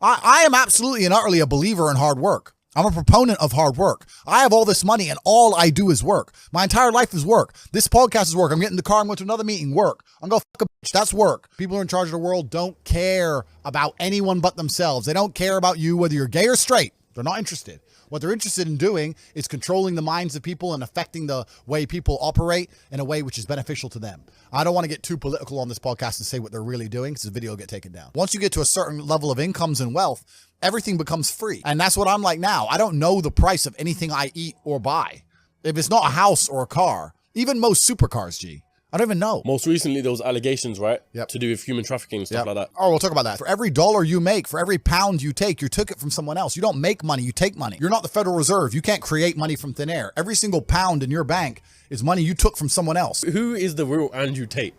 I am absolutely and utterly a believer in hard work. I'm a proponent of hard work. I have all this money and all I do is work. My entire life is work. This podcast is work. I'm getting in the car. I'm going to another meeting. Work. I'm going to fuck a bitch. That's work. People who are in charge of the world don't care about anyone but themselves. They don't care about you, whether you're gay or straight. They're not interested. What they're interested in doing is controlling the minds of people and affecting the way people operate in a way which is beneficial to them. I don't want to get too political on this podcast and say what they're really doing because the video will get taken down. Once you get to a certain level of incomes and wealth, everything becomes free. And that's what I'm like now. I don't know the price of anything I eat or buy. If it's not a house or a car, even most supercars, G, I don't even know. Most recently, there was allegations, right? Yep. To do with human trafficking and stuff like that. Oh, we'll talk about that. For every dollar you make, for every pound you take, you took it from someone else. You don't make money, you take money. You're not the Federal Reserve. You can't create money from thin air. Every single pound in your bank is money you took from someone else. Who is the real Andrew Tate?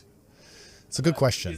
It's a good question.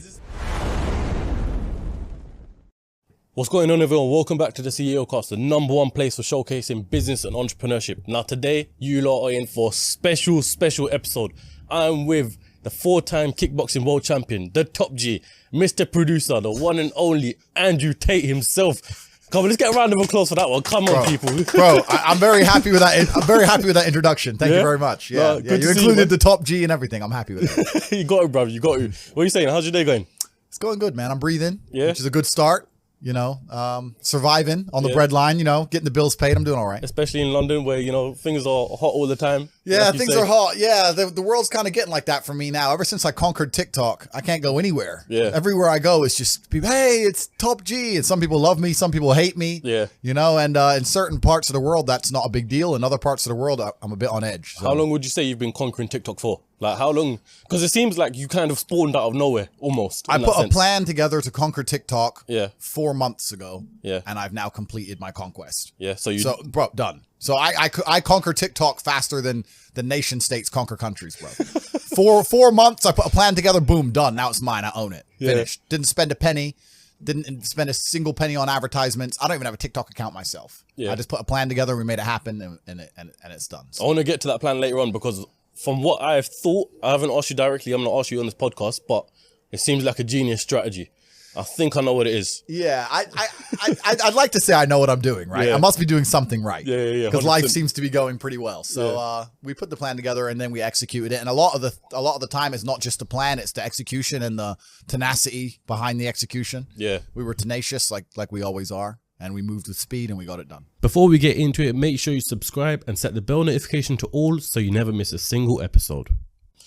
What's going on, everyone? Welcome back to the CEO Cast, the #1 place for showcasing business and entrepreneurship. Now today, you lot are in for a special episode. I'm with the 4-time kickboxing world champion, the top G, Mr. Producer, the one and only Andrew Tate himself. Come on, let's get a round of applause for that one. Come on, people. Bro, I'm very happy with that. I'm very happy with that introduction. Thank you very much. Yeah, you included the top G and everything. I'm happy with it. You got it, bro. You got it. What are you saying? How's your day going? It's going good, man. I'm breathing, which is a good start. You know, surviving on the breadline, you know, getting the bills paid. I'm doing all right. Especially in London where, you know, things are hot all the time. Yeah, like things are hot. Yeah, the world's kind of getting like that for me now. Ever since I conquered TikTok, I can't go anywhere. Yeah. Everywhere I go, it's just, hey, it's top G. And some people love me. Some people hate me. Yeah. You know, and in certain parts of the world, that's not a big deal. In other parts of the world, I'm a bit on edge. So. How long would you say you've been conquering TikTok for? Like, how long? Because it seems like you kind of spawned out of nowhere, almost. I put a plan together to conquer TikTok 4 months ago. Yeah. And I've now completed my conquest. Yeah. So, bro, done. So I conquer TikTok faster than the nation states conquer countries, bro. Four months, I put a plan together, boom, done. Now it's mine. I own it. Finished. Didn't spend a penny. Didn't spend a single penny on advertisements. I don't even have a TikTok account myself. Yeah. I just put a plan together. We made it happen, and it's done. So. I want to get to that plan later on because from what I've thought, I haven't asked you directly. I'm going to ask you on this podcast, but it seems like a genius strategy. I think I know what it is. Yeah, I'd like to say I know what I'm doing, right? Yeah. I must be doing something right. Yeah. Because life seems to be going pretty well. So we put the plan together and then we executed it. And a lot of the time, it's not just the plan; it's the execution and the tenacity behind the execution. Yeah, we were tenacious, like we always are, and we moved with speed and we got it done. Before we get into it, make sure you subscribe and set the bell notification to all so you never miss a single episode.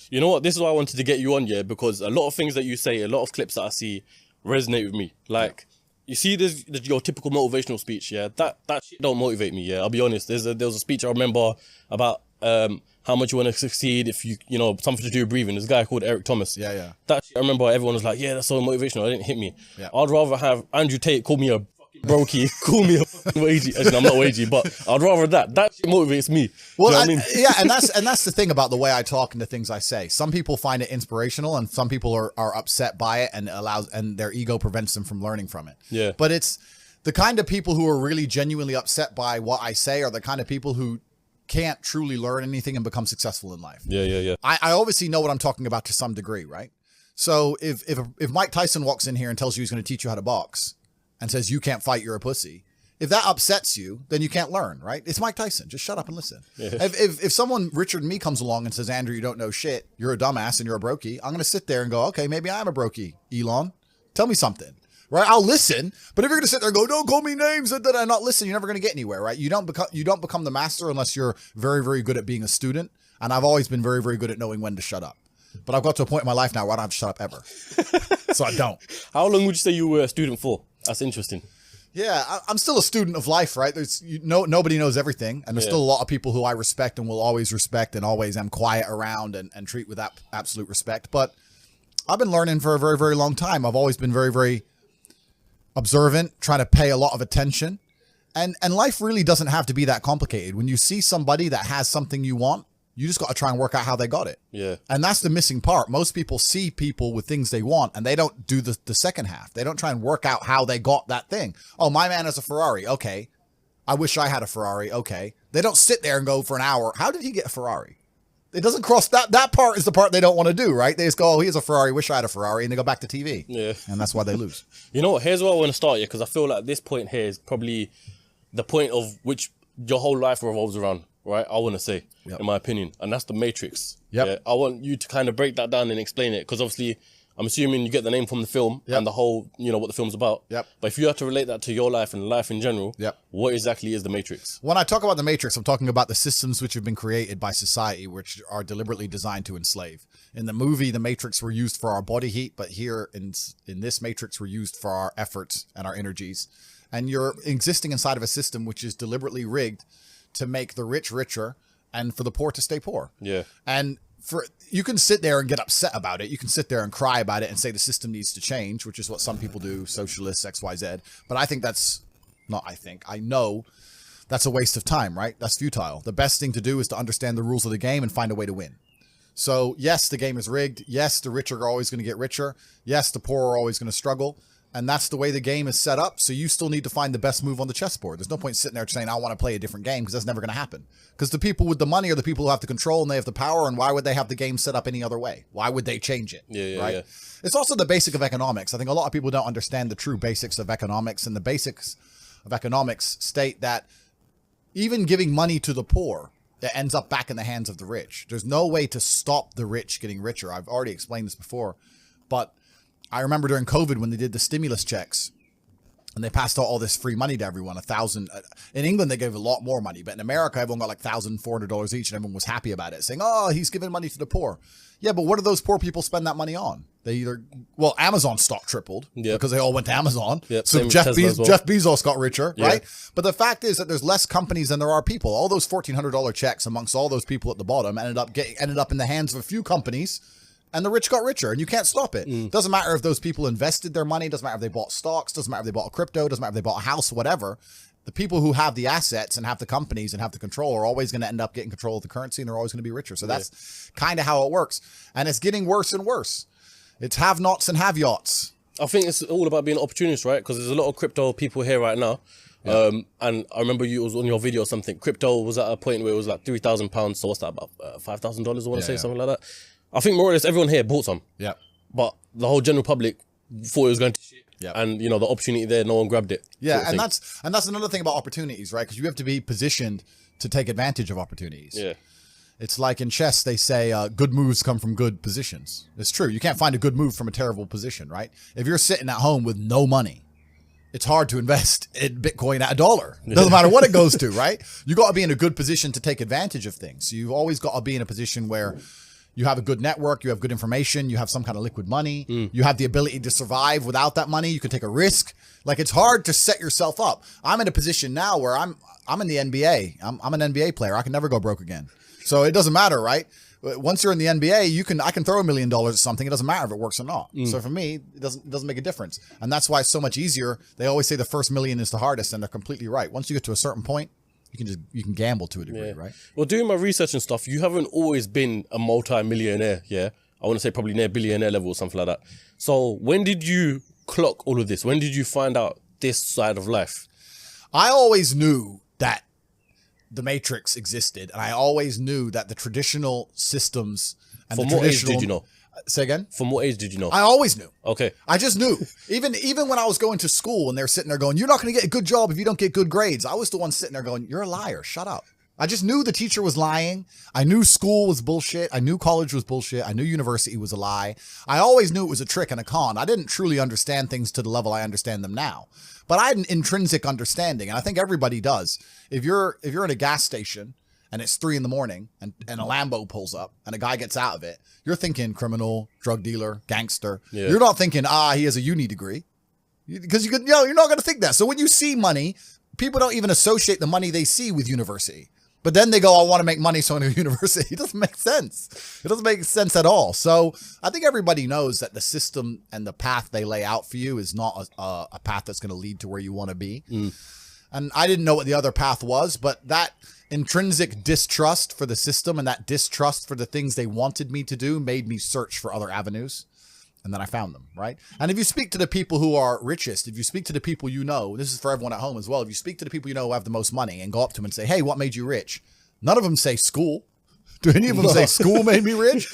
You know what? This is why I wanted to get you on, because a lot of things that you say, a lot of clips that I see, resonate with me. Like, you see this your typical motivational speech, that shit don't motivate me. I'll be honest. There was a speech I remember about how much you want to succeed if you know, something to do with breathing. This guy called Eric Thomas. That shit, I remember everyone was like, that's so motivational. It didn't hit me. I'd rather have Andrew Tate call me a brokey, call me a wagey. Actually, I'm not wagey, but I'd rather that shit motivates me. Well, you know what I mean? and that's the thing about the way I talk and the things I say. Some people find it inspirational, and some people are upset by it, and their ego prevents them from learning from it. Yeah. But it's the kind of people who are really genuinely upset by what I say are the kind of people who can't truly learn anything and become successful in life. Yeah. I obviously know what I'm talking about to some degree, right? So if Mike Tyson walks in here and tells you he's going to teach you how to box, and says, you can't fight, you're a pussy. If that upsets you, then you can't learn, right? It's Mike Tyson. Just shut up and listen. Yeah. If someone, Richard and me, comes along and says, Andrew, you don't know shit, you're a dumbass and you're a brokey, I'm going to sit there and go, okay, maybe I am a brokey, Elon. Tell me something, right? I'll listen. But if you're going to sit there and go, don't call me names and not listen, you're never going to get anywhere, right? You don't become the master unless you're very, very good at being a student. And I've always been very, very good at knowing when to shut up. But I've got to a point in my life now where I don't have to shut up ever. So I don't. How long would you say you were a student for? That's interesting. Yeah, I'm still a student of life, right? Nobody knows everything. And there's still a lot of people who I respect and will always respect and always am quiet around and treat with absolute respect. But I've been learning for a very, very long time. I've always been very, very observant, trying to pay a lot of attention. And life really doesn't have to be that complicated. When you see somebody that has something you want, you just got to try and work out how they got it. Yeah. And that's the missing part. Most people see people with things they want and they don't do the second half. They don't try and work out how they got that thing. Oh, my man has a Ferrari. Okay. I wish I had a Ferrari. Okay. They don't sit there and go for an hour. How did he get a Ferrari? It doesn't cross that part is the part they don't want to do, right? They just go, oh, here's a Ferrari, wish I had a Ferrari, and they go back to TV. Yeah. And that's why they lose. You know what? Here's where I want to start, because I feel like this point here is probably the point of which your whole life revolves around, right? I want to say, in my opinion. And that's the Matrix. Yep. Yeah. I want you to kind of break that down and explain it, because obviously I'm assuming you get the name from the film and the whole, what the film's about. Yep. But if you have to relate that to your life and life in general, what exactly is the Matrix? When I talk about the Matrix, I'm talking about the systems which have been created by society, which are deliberately designed to enslave. In the movie, the Matrix were used for our body heat, but here in this Matrix, we're used for our efforts and our energies. And you're existing inside of a system which is deliberately rigged to make the rich richer and for the poor to stay poor. Yeah. And you can sit there and get upset about it. You can sit there and cry about it and say the system needs to change, which is what some people do, socialists, XYZ. But I know that's a waste of time, right? That's futile. The best thing to do is to understand the rules of the game and find a way to win. So yes, the game is rigged. Yes, the rich are always going to get richer. Yes, the poor are always going to struggle. And that's the way the game is set up. So you still need to find the best move on the chessboard. There's no point sitting there saying, I want to play a different game, because that's never going to happen. Because the people with the money are the people who have the control and they have the power. And why would they have the game set up any other way? Why would they change it? Right? It's also the basic of economics. I think a lot of people don't understand the true basics of economics. And the basics of economics state that even giving money to the poor, it ends up back in the hands of the rich. There's no way to stop the rich getting richer. I've already explained this before, but I remember during COVID when they did the stimulus checks and they passed out all this free money to everyone, 1,000. In England, they gave a lot more money, but in America, everyone got like $1,400 each and everyone was happy about it, saying, oh, he's giving money to the poor. Yeah, but what do those poor people spend that money on? Amazon stock tripled because they all went to Amazon. So Jeff Bezos got richer, right? But the fact is that there's less companies than there are people. All those $1,400 checks amongst all those people at the bottom ended up in the hands of a few companies. And the rich got richer, and you can't stop it. Doesn't matter if those people invested their money. Doesn't matter if they bought stocks. Doesn't matter if they bought a crypto. Doesn't matter if they bought a house, whatever. The people who have the assets and have the companies and have the control are always going to end up getting control of the currency, and they're always going to be richer. So that's kind of how it works. And it's getting worse and worse. It's have-nots and have-yachts. I think it's all about being opportunist, right? Because there's a lot of crypto people here right now. And I remember you was on your video or something. Crypto was at a point where it was like £3,000. So what's that, about $5,000? I want to say something like that. I think more or less everyone here bought some. Yeah. But the whole general public thought it was going to shit. Yeah. And the opportunity there, no one grabbed it. Yeah, and that's another thing about opportunities, right? Because you have to be positioned to take advantage of opportunities. Yeah. It's like in chess, they say good moves come from good positions. It's true. You can't find a good move from a terrible position, right? If you're sitting at home with no money, it's hard to invest in Bitcoin at $1. Doesn't matter what it goes to, right? You got to be in a good position to take advantage of things. So you've always got to be in a position where you have a good network, you have good information, you have some kind of liquid money, you have the ability to survive without that money, you can take a risk. Like, it's hard to set yourself up. I'm in a position now where I'm in the NBA. I'm an NBA player. I can never go broke again. So it doesn't matter, right? Once you're in the NBA, I can throw $1 million at something. It doesn't matter if it works or not. So for me, it doesn't make a difference. And that's why it's so much easier. They always say the first million is the hardest, and they're completely right. Once you get to a certain point, you can gamble to a degree, right? Well, doing my research and stuff, you haven't always been a multi-millionaire, I want to say probably near billionaire level or something like that. So when did you clock all of this? When did you find out this side of life? I always knew that the Matrix existed, and I always knew that the traditional systems and From what age did you know? Say again? From what age did you know? I always knew. Okay. I just knew. Even when I was going to school and they're sitting there going, you're not going to get a good job if you don't get good grades. I was the one sitting there going, you're a liar. Shut up. I just knew the teacher was lying. I knew school was bullshit. I knew college was bullshit. I knew university was a lie. I always knew it was a trick and a con. I didn't truly understand things to the level I understand them now. But I had an intrinsic understanding, and I think everybody does. If you're in a gas station and it's 3 a.m. and a Lambo pulls up and a guy gets out of it, you're thinking criminal, drug dealer, gangster. Yeah. You're not thinking, he has a uni degree. Because you're not going to think that. So when you see money, people don't even associate the money they see with university. But then they go, I want to make money, so I'm going to university. It doesn't make sense. It doesn't make sense at all. So I think everybody knows that the system and the path they lay out for you is not a path that's going to lead to where you want to be. And I didn't know what the other path was, but that intrinsic distrust for the system and that distrust for the things they wanted me to do made me search for other avenues. And then I found them, right? And if you speak to the people who are richest, if you speak to the people this is for everyone at home as well, if you speak to the people who have the most money and go up to them and say, hey, what made you rich? None of them say school. Do any of them say school made me rich?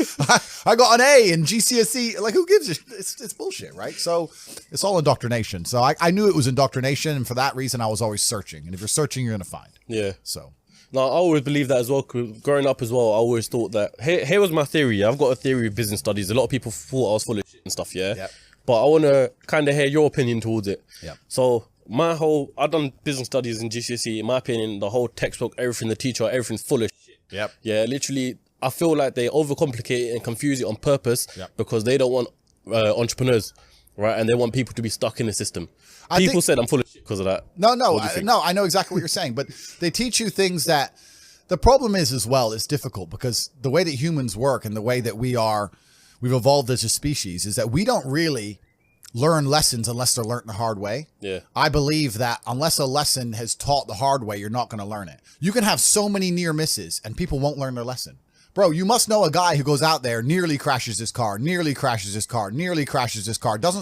I got an A in GCSE. Like, who gives a shit? It's bullshit, right? So it's all indoctrination. So I knew it was indoctrination, and for that reason, I was always searching. And if you're searching, you're going to find. Yeah. So. No, I always believe that as well. Growing up as well, I always thought that, here was my theory. I've got a theory of business studies. A lot of people thought I was full of shit and stuff, yeah? Yep. But I want to kind of hear your opinion towards it. Yep. So I've done business studies in GCSE. In my opinion, the whole textbook, everything, the teacher, everything's full of shit. Yep. Yeah, literally, I feel like they overcomplicate it and confuse it on purpose because they don't want entrepreneurs, right? And they want people to be stuck in the system. People said I'm full of shit because of that. No, I know exactly what you're saying, but they teach you things that the problem is as well, it's difficult because the way that humans work and the way that we've evolved as a species is that we don't really learn lessons unless they're learned the hard way. Yeah. I believe that unless a lesson has taught the hard way, you're not going to learn it. You can have so many near misses and people won't learn their lesson. Bro, you must know a guy who goes out there, nearly crashes his car, doesn't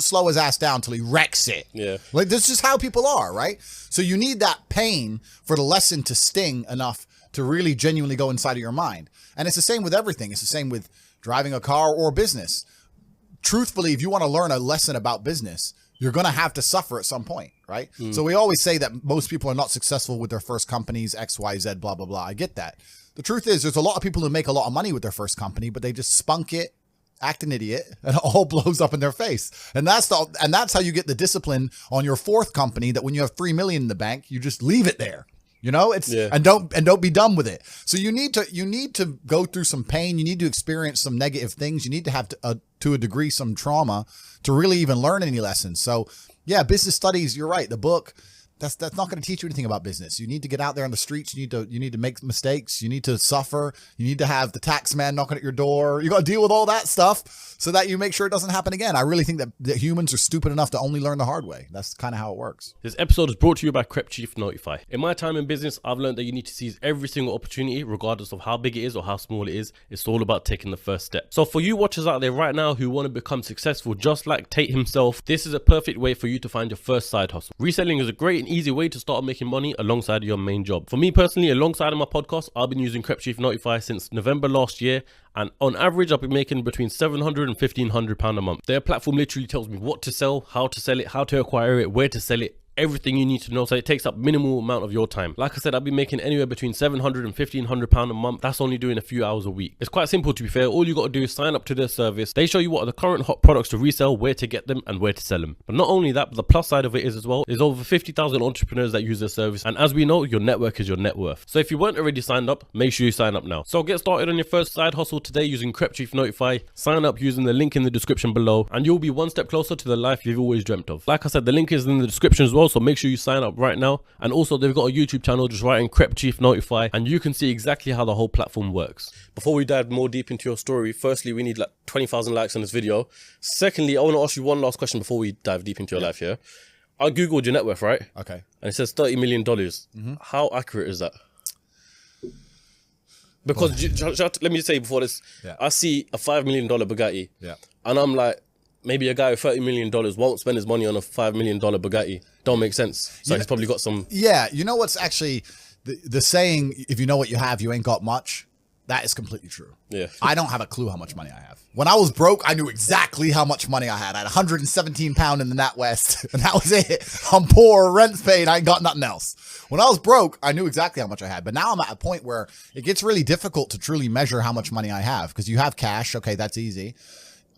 slow his ass down till he wrecks it. Yeah. Like, this is how people are, right? So you need that pain for the lesson to sting enough to really genuinely go inside of your mind. And it's the same with everything. It's the same with driving a car or business. Truthfully, if you want to learn a lesson about business, you're going to have to suffer at some point, right? So we always say that most people are not successful with their first companies, X, Y, Z, blah, blah, blah. I get that. The truth is there's a lot of people who make a lot of money with their first company, but they just spunk it, act an idiot, and it all blows up in their face. And that's how you get the discipline on your fourth company, that when you have $3 million in the bank, you just leave it there. You know, and don't be done with it. So you need to go through some pain. You need to experience some negative things. You need to have to a degree some trauma to really even learn any lessons. So yeah, business studies, you're right. The book, that's not going to teach you anything about business. You need to get out there on the streets. You need to make mistakes. You need to suffer. You need to have the tax man knocking at your door. You got to deal with all that stuff so that you make sure it doesn't happen again. I really think that humans are stupid enough to only learn the hard way. That's kind of how it works. This episode is brought to you by Crep Chief Notify. In my time in business, I've learned that you need to seize every single opportunity, regardless of how big it is or how small it is. It's all about taking the first step. So for you watchers out there right now who want to become successful, just like Tate himself, this is a perfect way for you to find your first side hustle. Reselling is a great and easy way to start making money alongside your main job. For me personally, alongside of my podcast, I've been using Crep Chief Notify since November last year, and on average I've been making between £700 and £1,500 a month. Their platform literally tells me what to sell, how to acquire it, where to sell it, everything you need to know, so it takes up minimal amount of your time. Like I said, I've been making anywhere between £700 and £1,500 a month. That's only doing a few hours a week. It's quite simple, to be fair. All you got to do is sign up to their service. They show you what are the current hot products to resell, where to get them, and where to sell them. But not only that, but the plus side of it is as well, there's over 50,000 entrepreneurs that use their service, and as we know, your network is your net worth. So if you weren't already signed up, make sure you sign up now. So get started on your first side hustle today using Crep Chief Notify. Sign up using the link in the description below, and you'll be one step closer to the life you've always dreamt of. Like I said, the link is in the description as well, so make sure you sign up right now. And also, they've got a YouTube channel, just write in Crep Chief Notify, and you can see exactly how the whole platform works. Before we dive more deep into your story, firstly, we need like 20,000 likes on this video. Secondly, I want to ask you one last question before we dive deep into your life here. I googled your net worth, right? Okay. And it says $30 million. How accurate is that? Because let me just say before this, I see a $5 million Bugatti, and I'm like, maybe a guy with $30 million won't spend his money on a $5 million Bugatti. Don't make sense. So he's probably got some... Yeah, you know what's actually... The saying, if you know what you have, you ain't got much, that is completely true. Yeah. I don't have a clue how much money I have. When I was broke, I knew exactly how much money I had. I had 117 pound in the NatWest, and that was it. I'm poor, rent's paid, I ain't got nothing else. When I was broke, I knew exactly how much I had. But now I'm at a point where it gets really difficult to truly measure how much money I have, because you have cash. Okay, that's easy.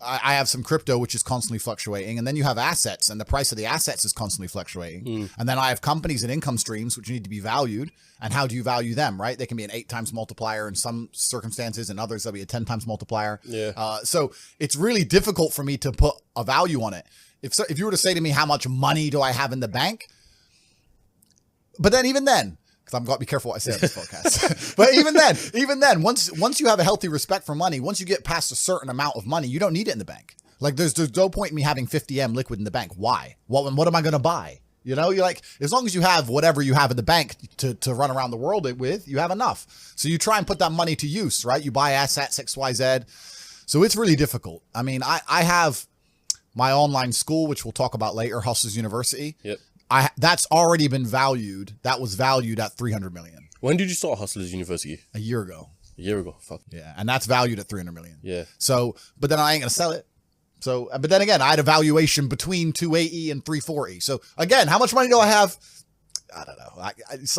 I have some crypto, which is constantly fluctuating. And then you have assets, and the price of the assets is constantly fluctuating. And then I have companies and income streams, which need to be valued. And how do you value them, right? They can be an 8 times multiplier in some circumstances, and others they'll be a 10 times multiplier. Yeah. So it's really difficult for me to put a value on it. If you were to say to me, how much money do I have in the bank? But then even then, because I've got to be careful what I say on this podcast. But even then, once you have a healthy respect for money, once you get past a certain amount of money, you don't need it in the bank. Like there's no point in me having 50M liquid in the bank. Why? What am I going to buy? You know, you're like, as long as you have whatever you have in the bank to run around the world with, you have enough. So you try and put that money to use, right? You buy assets, XYZ. So it's really difficult. I mean, I have my online school, which we'll talk about later, Hustlers University. Yep. That's already been valued. That was valued at 300 million. When did you start Hustlers University? A year ago. A year ago. Fuck. Yeah. And that's valued at 300 million. Yeah. So, but then I ain't going to sell it. So, but then again, I had a valuation between 280 and 340. So again, how much money do I have? I don't know.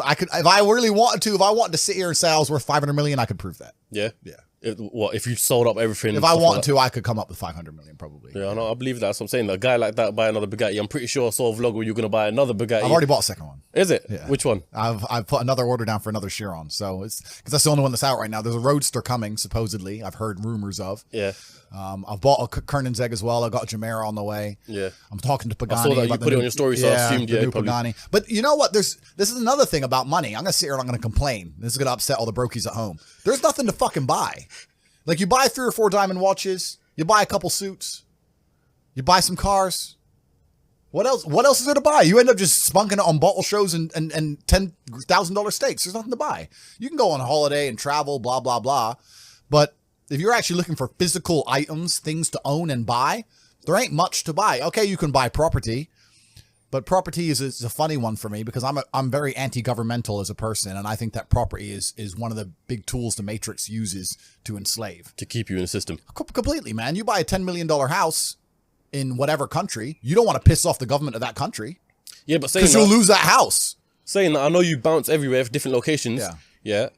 I could, if I really wanted to, if I wanted to sit here and say I was worth 500 million, I could prove that. Yeah. Yeah. If you sold up everything? If I wanted to, I could come up with 500 million probably. Yeah, I believe that. That's what I'm saying. A guy like that buy another Bugatti. I'm pretty sure I saw a vlog where you're going to buy another Bugatti. I've already bought a second one. Is it? Yeah. Which one? I've put another order down for another Chiron. So it's because that's the only one that's out right now. There's a Roadster coming, supposedly. I've heard rumors of. Yeah. I've bought a Kernenzeg as well. I got a Jamera on the way. Yeah. I'm talking to Pagani. I saw that you put it on your story, so I assumed the new probably. Pagani. But you know what? This is another thing about money. I'm gonna sit here and I'm gonna complain. This is gonna upset all the brokies at home. There's nothing to fucking buy. Like you buy 3 or 4 diamond watches, you buy a couple suits, you buy some cars. What else? What else is there to buy? You end up just spunking it on bottle shows and $10,000 steaks. There's nothing to buy. You can go on holiday and travel, blah blah blah. But if you're actually looking for physical items, things to own and buy, there ain't much to buy. Okay, you can buy property. But property is a funny one for me because I'm very anti-governmental as a person, and I think that property is one of the big tools the Matrix uses to enslave. To keep you in the system. Completely, man. You buy a $10 million house in whatever country, you don't want to piss off the government of that country. Yeah, but saying because you'll lose that house. Saying that, I know you bounce everywhere for different locations. Yeah. Yeah.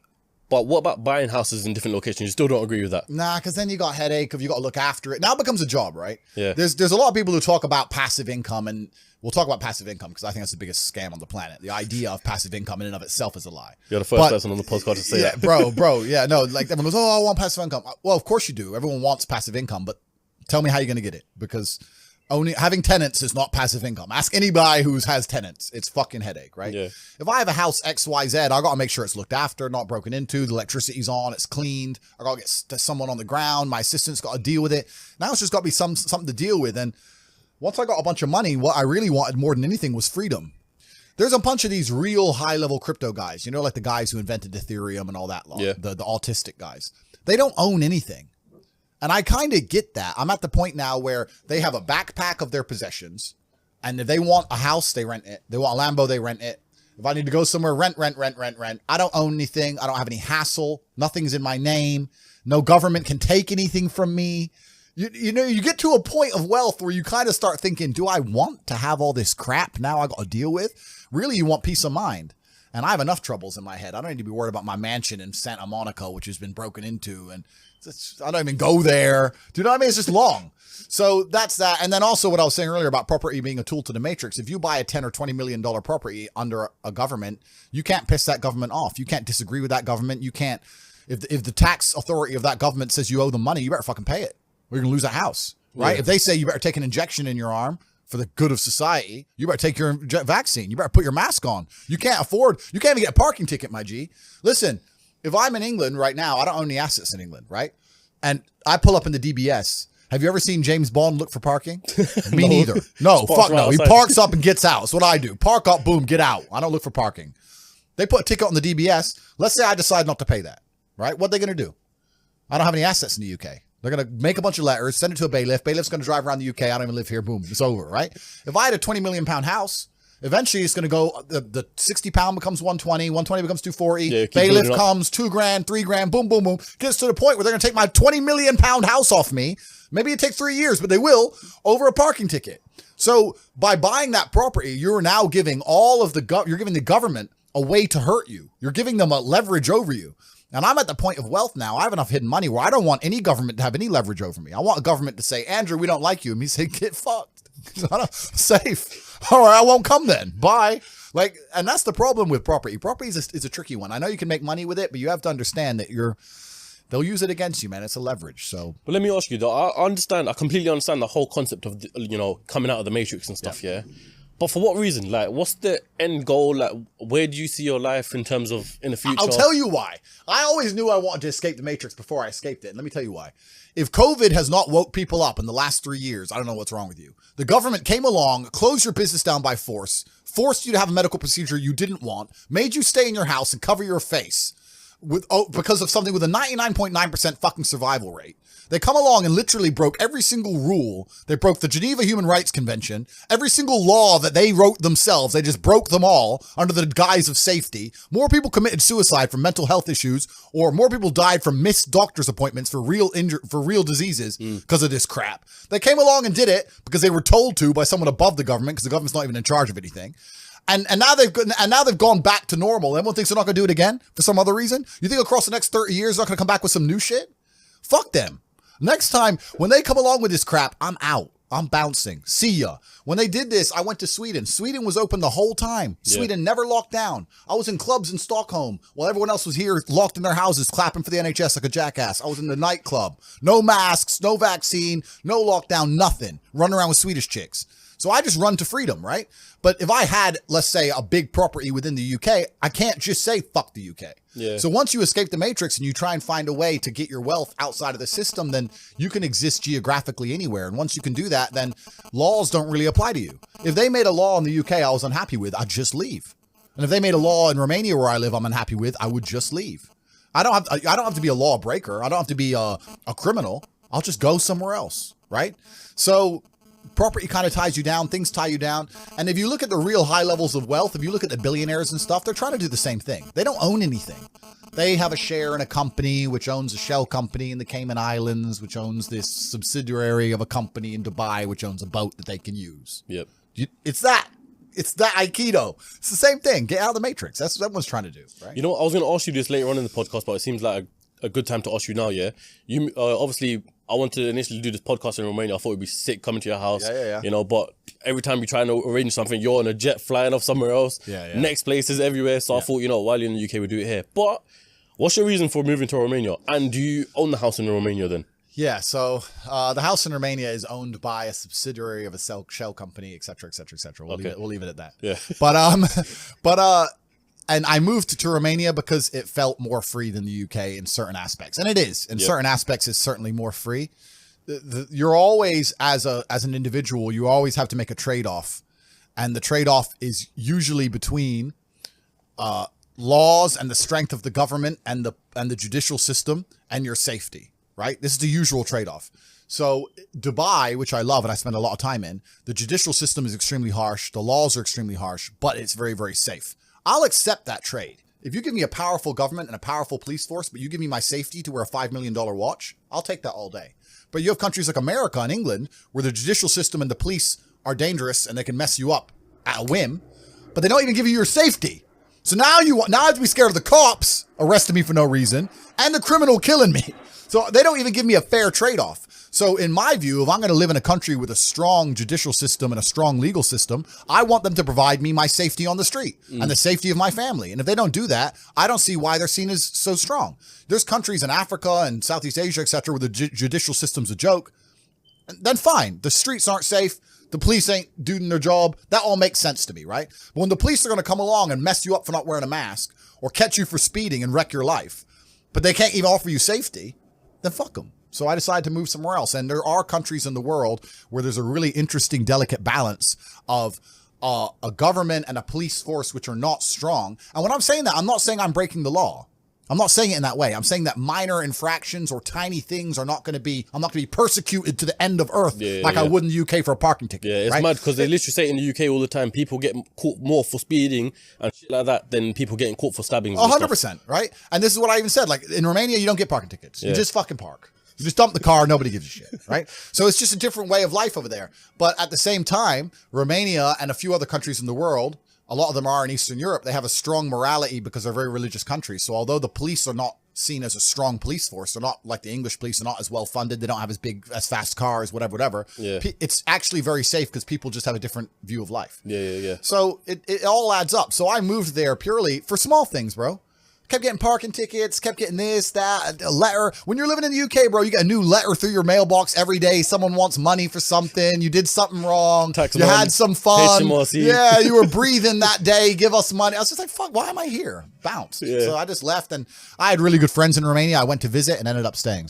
But what about buying houses in different locations? You still don't agree with that? Nah, because then you got a headache if you got to look after it. Now it becomes a job, right? Yeah. There's a lot of people who talk about passive income, and we'll talk about passive income because I think that's the biggest scam on the planet. The idea of passive income in and of itself is a lie. You're the first person on the podcast to say that. bro. Yeah, no, like everyone goes, oh, I want passive income. Well, of course you do. Everyone wants passive income, but tell me how you're going to get it, because only having tenants is not passive income. Ask anybody who has tenants. It's fucking headache, right? Yeah. If I have a house XYZ, I got to make sure it's looked after, not broken into, the electricity's on, it's cleaned. I got to get someone on the ground. My assistant's got to deal with it. Now it's just got to be something to deal with. And once I got a bunch of money, what I really wanted more than anything was freedom. There's a bunch of these real high-level crypto guys, you know, like the guys who invented Ethereum and all that, the autistic guys. They don't own anything. And I kind of get that. I'm at the point now where they have a backpack of their possessions, and if they want a house, they rent it. They want a Lambo, they rent it. If I need to go somewhere, rent. I don't own anything. I don't have any hassle. Nothing's in my name. No government can take anything from me. You know, you get to a point of wealth where you kind of start thinking, do I want to have all this crap now I got to deal with? Really, you want peace of mind. And I have enough troubles in my head. I don't need to be worried about my mansion in Santa Monica, which has been broken into. And I don't even go there. Do you know what I mean? It's just long. So that's that. And then also what I was saying earlier about property being a tool to the Matrix. If you buy a $10 or $20 million property under a government, you can't piss that government off. You can't disagree with that government. You can't, if the tax authority of that government says you owe them money, you better fucking pay it. Or you're going to lose a house, right? Yeah. If they say you better take an injection in your arm for the good of society, you better take your vaccine. You better put your mask on. You can't even get a parking ticket, my G. Listen, if I'm in England right now, I don't own any assets in England, right? And I pull up in the DBS. Have you ever seen James Bond look for parking? Me neither. No, fuck no. He parks up and gets out. That's what I do. Park up, boom, get out. I don't look for parking. They put a ticket on the DBS. Let's say I decide not to pay that, right? What are they going to do? I don't have any assets in the UK. They're going to make a bunch of letters, send it to a bailiff. Bailiff's going to drive around the UK. I don't even live here. Boom, it's over, right? If I had a 20 million pound house, eventually it's going to go, the 60 pound becomes 120, 120 becomes 240. Yeah, bailiff comes, $2,000, $3,000, boom, boom, boom. Gets to the point where they're going to take my 20 million pound house off me. Maybe it takes 3 years, but they will, over a parking ticket. So by buying that property, you're now giving you're giving the government a way to hurt you. You're giving them a leverage over you. And I'm at the point of wealth now. I have enough hidden money where I don't want any government to have any leverage over me. I want a government to say, Andrew, we don't like you. And me say, get fucked. Safe. All right, I won't come then. Bye. And that's the problem with property. Property is a tricky one. I know you can make money with it, but you have to understand that they'll use it against you, man. It's a leverage. So, but let me ask you though. I completely understand the whole concept of coming out of the Matrix and stuff. Yeah. But for what reason? Like, what's the end goal? Like, where do you see your life in terms of in the future? I'll tell you why. I always knew I wanted to escape the Matrix before I escaped it. And let me tell you why. If COVID has not woke people up in the last 3 years, I don't know what's wrong with you. The government came along, closed your business down by force, forced you to have a medical procedure you didn't want, made you stay in your house and cover your face. because of something with a 99.9% fucking survival rate. They come along and literally broke every single rule. They broke the Geneva Human Rights Convention. Every single law that they wrote themselves, they just broke them all under the guise of safety. More people committed suicide from mental health issues, or more people died from missed doctor's appointments for real diseases because of this crap. They came along and did it because they were told to by someone above the government, because the government's not even in charge of anything. And now they've gone back to normal. Everyone thinks they're not going to do it again for some other reason. You think across the next 30 years they're not going to come back with some new shit? Fuck them. Next time, when they come along with this crap, I'm out. I'm bouncing. See ya. When they did this, I went to Sweden. Sweden was open the whole time. Yeah. Sweden never locked down. I was in clubs in Stockholm while everyone else was here locked in their houses clapping for the NHS like a jackass. I was in the nightclub. No masks, no vaccine, no lockdown, nothing. Running around with Swedish chicks. So I just run to freedom, right? But if I had, let's say, a big property within the UK, I can't just say, fuck the UK. Yeah. So once you escape the matrix and you try and find a way to get your wealth outside of the system, then you can exist geographically anywhere. And once you can do that, then laws don't really apply to you. If they made a law in the UK I was unhappy with, I'd just leave. And if they made a law in Romania where I live I'm unhappy with, I would just leave. I don't have to be a lawbreaker. I don't have to be a criminal. I'll just go somewhere else, right? So property kind of ties you down, things tie you down. And if you look at the real high levels of wealth, if you look at the billionaires and stuff, they're trying to do the same thing. They don't own anything. They have a share in a company which owns a shell company in the Cayman Islands, which owns this subsidiary of a company in Dubai, which owns a boat that they can use. Yep. It's that Aikido. It's the same thing. Get out of the matrix. That's what everyone's trying to do, right? You know what? I was going to ask you this later on in the podcast, but it seems like a good time to ask you now, yeah? You obviously, I wanted to initially do this podcast in Romania. I thought it'd be sick coming to your house. Yeah. You know, but every time you try to arrange something, you're on a jet flying off somewhere else. Yeah. Next places everywhere. So I thought, you know, while you're in the UK, we'll do it here. But what's your reason for moving to Romania? And do you own the house in Romania then? Yeah, so the house in Romania is owned by a subsidiary of a shell company, et cetera, et cetera, et cetera. We'll leave it at that. Yeah. But and I moved to Romania because it felt more free than the UK in certain aspects. And it is. In certain aspects, it's certainly more free. You're always, as an individual, you always have to make a trade-off. And the trade-off is usually between laws and the strength of the government and the judicial system and your safety, right? This is the usual trade-off. So Dubai, which I love and I spend a lot of time in, the judicial system is extremely harsh. The laws are extremely harsh, but it's very, very safe. I'll accept that trade. If you give me a powerful government and a powerful police force, but you give me my safety to wear a $5 million watch, I'll take that all day. But you have countries like America and England where the judicial system and the police are dangerous and they can mess you up at a whim, but they don't even give you your safety. So now I have to be scared of the cops arresting me for no reason and the criminal killing me. So they don't even give me a fair trade-off. So in my view, if I'm going to live in a country with a strong judicial system and a strong legal system, I want them to provide me my safety on the street and the safety of my family. And if they don't do that, I don't see why they're seen as so strong. There's countries in Africa and Southeast Asia, et cetera, where the judicial system's a joke. Then fine. The streets aren't safe. The police ain't doing their job. That all makes sense to me, right? But when the police are going to come along and mess you up for not wearing a mask or catch you for speeding and wreck your life, but they can't even offer you safety, then fuck them. So I decided to move somewhere else. And there are countries in the world where there's a really interesting, delicate balance of a government and a police force which are not strong. And when I'm saying that, I'm not saying I'm breaking the law. I'm not saying it in that way. I'm saying that minor infractions or tiny things I'm not going to be persecuted to the end of earth I would in the UK for a parking ticket. Yeah, it's mad because they literally say in the UK all the time, people get caught more for speeding and shit like that than people getting caught for stabbings. 100%, right? And this is what I even said. Like in Romania, you don't get parking tickets. You just fucking park. You just dump the car, nobody gives a shit, right? So it's just a different way of life over there. But at the same time, Romania and a few other countries in the world, a lot of them are in Eastern Europe, they have a strong morality because they're very religious countries. So although the police are not seen as a strong police force, they're not like the English police, they're not as well funded, they don't have as fast cars, whatever. Yeah. It's actually very safe because people just have a different view of life. Yeah. So it all adds up. So I moved there purely for small things, bro. Kept getting parking tickets, kept getting this, that, a letter. When you're living in the UK, bro, you get a new letter through your mailbox every day. Someone wants money for something. You did something wrong. You had some fun. Yeah, you were breathing that day. Give us money. I was just like, fuck, why am I here? Bounce. Yeah. So I just left and I had really good friends in Romania. I went to visit and ended up staying.